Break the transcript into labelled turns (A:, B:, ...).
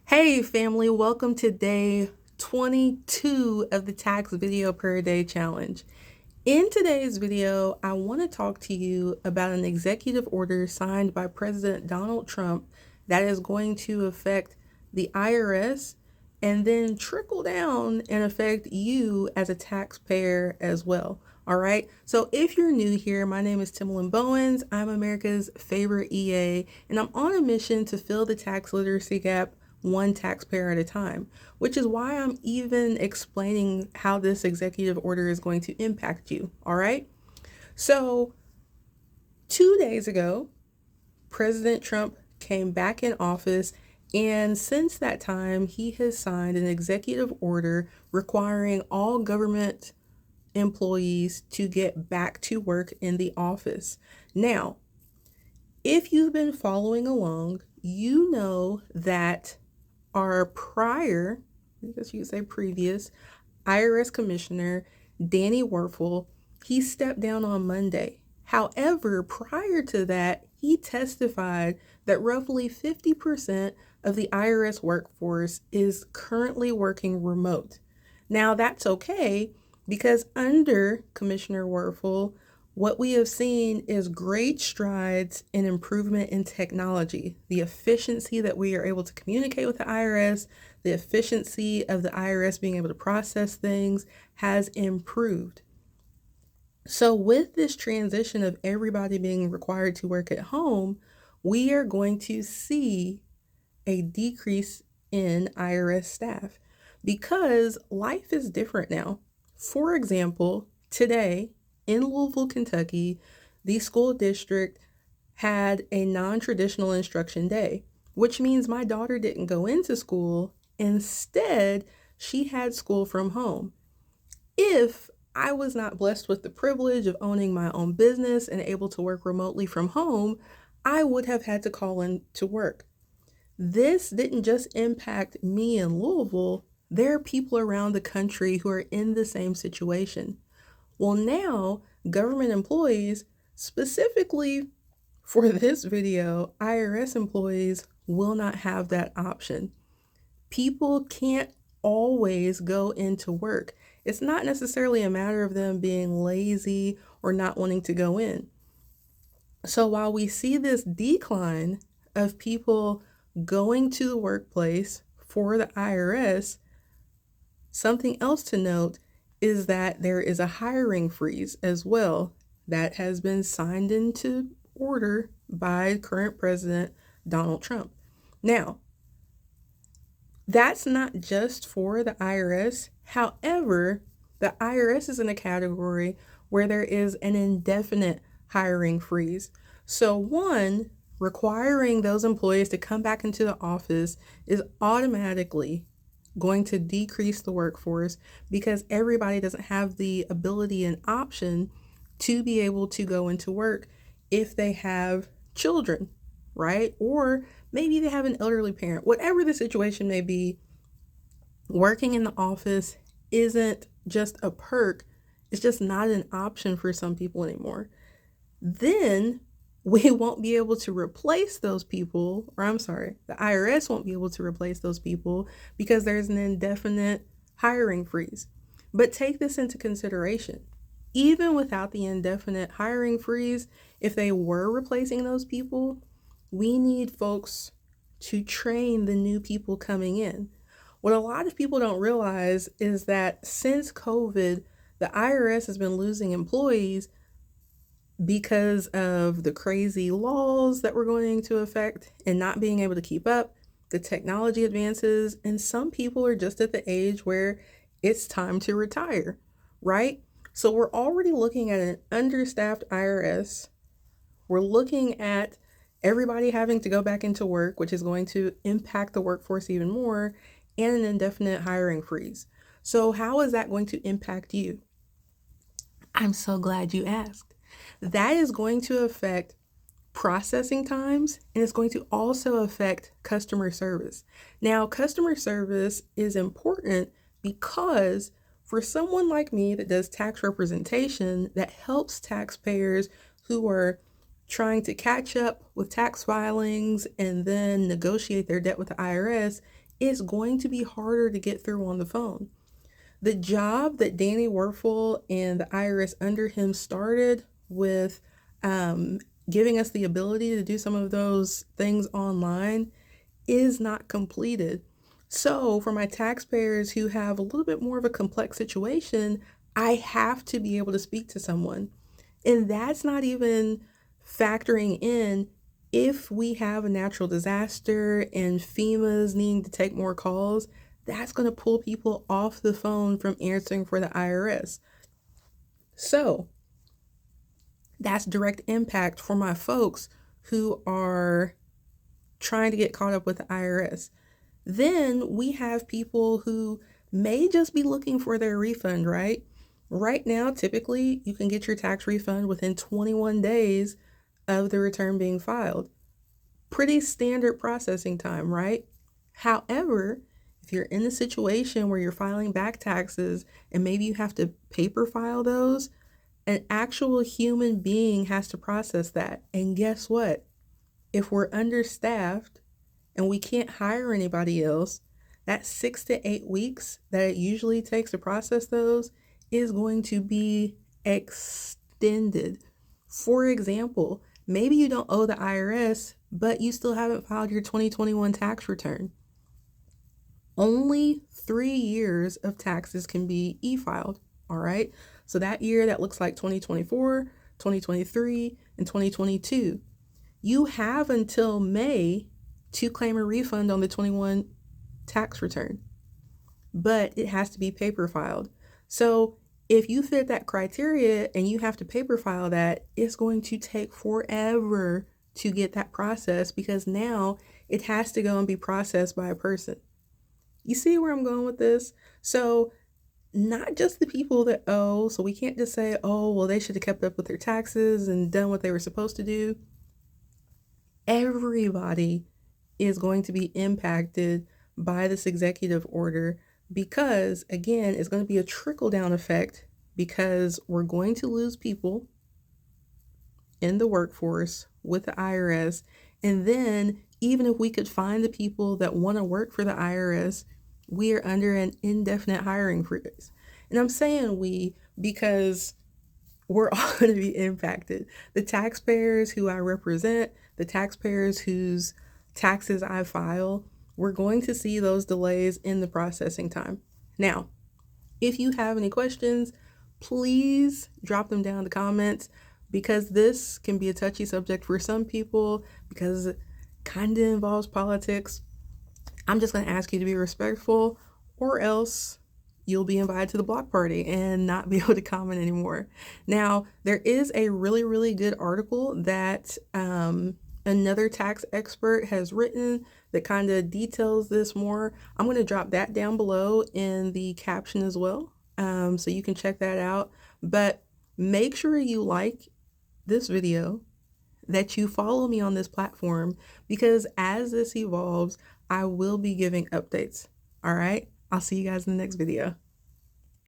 A: Hey family, welcome to day 22 of the Tax Video Per Day Challenge. In today's video, I want to talk to you about an executive order signed by President Donald Trump that is going to affect the IRS and then trickle down and affect you as a taxpayer as well. All right, so if you're new here, my name is Timalyn Bowens. I'm America's favorite EA, and I'm on a mission to fill the tax literacy gap one taxpayer at a time, which is why I'm even explaining how this executive order is going to impact you. All right. So, 2 days ago, President Trump came back in office, and since that time, he has signed an executive order requiring all government employees to get back to work in the office. Now, if you've been following along, you know that our prior, I guess you could say previous, IRS Commissioner, Danny Werfel, he stepped down on Monday. However, prior to that, he testified that roughly 50% of the IRS workforce is currently working remote. Now, that's okay because under Commissioner Werfel, what we have seen is great strides in improvement in technology, the efficiency that we are able to communicate with the IRS, the efficiency of the IRS being able to process things has improved. So with this transition of everybody being required to work at home, we are going to see a decrease in IRS staff because life is different now. For example, today, in Louisville, Kentucky, the school district had a non-traditional instruction day, which means my daughter didn't go into school. Instead, she had school from home. If I was not blessed with the privilege of owning my own business and able to work remotely from home, I would have had to call in to work. This didn't just impact me in Louisville, there are people around the country who are in the same situation. Well, now government employees, specifically for this video, IRS employees will not have that option. People can't always go into work. It's not necessarily a matter of them being lazy or not wanting to go in. So while we see this decline of people going to the workplace for the IRS, something else to note is that there is a hiring freeze as well that has been signed into order by current President Donald Trump. Now, that's not just for the IRS. However, the IRS is in a category where there is an indefinite hiring freeze. So, one, requiring those employees to come back into the office is automatically going to decrease the workforce because everybody doesn't have the ability and option to be able to go into work if they have children, right? Or maybe they have an elderly parent. Whatever the situation may be, working in the office isn't just a perk, it's just not an option for some people anymore. Then we won't be able to replace those people, or I'm sorry, the IRS won't be able to replace those people because there's an indefinite hiring freeze. But take this into consideration. Even without the indefinite hiring freeze, if they were replacing those people, we need folks to train the new people coming in. What a lot of people don't realize is that since COVID, the IRS has been losing employees because of the crazy laws that were going into effect and not being able to keep up, the technology advances, and some people are just at the age where it's time to retire, right? So we're already looking at an understaffed IRS. We're looking at everybody having to go back into work, which is going to impact the workforce even more, and an indefinite hiring freeze. So how is that going to impact you? I'm so glad you asked. That is going to affect processing times, and it's going to also affect customer service. Now, customer service is important because for someone like me that does tax representation, that helps taxpayers who are trying to catch up with tax filings and then negotiate their debt with the IRS, it's going to be harder to get through on the phone. The job that Danny Werfel and the IRS under him started with giving us the ability to do some of those things online is not completed. So, for my taxpayers who have a little bit more of a complex situation, I have to be able to speak to someone. And that's not even factoring in if we have a natural disaster and FEMA's needing to take more calls, that's going to pull people off the phone from answering for the IRS. So that's direct impact for my folks who are trying to get caught up with the IRS. Then we have people who may just be looking for their refund, right? Right now, typically, you can get your tax refund within 21 days of the return being filed. Pretty standard processing time, right? However, if you're in a situation where you're filing back taxes and maybe you have to paper file those, an actual human being has to process that. And guess what? If we're understaffed and we can't hire anybody else, that 6 to 8 weeks that it usually takes to process those is going to be extended. For example, maybe you don't owe the IRS, but you still haven't filed your 2021 tax return. Only 3 years of taxes can be e-filed, all right? So that year, that looks like 2024, 2023, and 2022. You have until May to claim a refund on the 21 tax return, but it has to be paper filed. So if you fit that criteria and you have to paper file that, it's going to take forever to get that processed because now it has to go and be processed by a person. You see where I'm going with this? So not just the people that owe, so we can't just say, oh, well, they should have kept up with their taxes and done what they were supposed to do. Everybody is going to be impacted by this executive order because, again, it's going to be a trickle-down effect because we're going to lose people in the workforce with the IRS. And then even if we could find the people that want to work for the IRS, we are under an indefinite hiring freeze. And I'm saying we because we're all going to be impacted. The taxpayers who I represent, the taxpayers whose taxes I file, we're going to see those delays in the processing time. Now, if you have any questions, please drop them down in the comments because this can be a touchy subject for some people because it kind of involves politics. I'm just going to ask you to be respectful or else you'll be invited to the block party and not be able to comment anymore. Now, there is a really, really good article that another tax expert has written that kind of details this more. I'm going to drop that down below in the caption as well, so you can check that out. But make sure you like this video, that you follow me on this platform, because as this evolves, I will be giving updates. All right, I'll see you guys in the next video.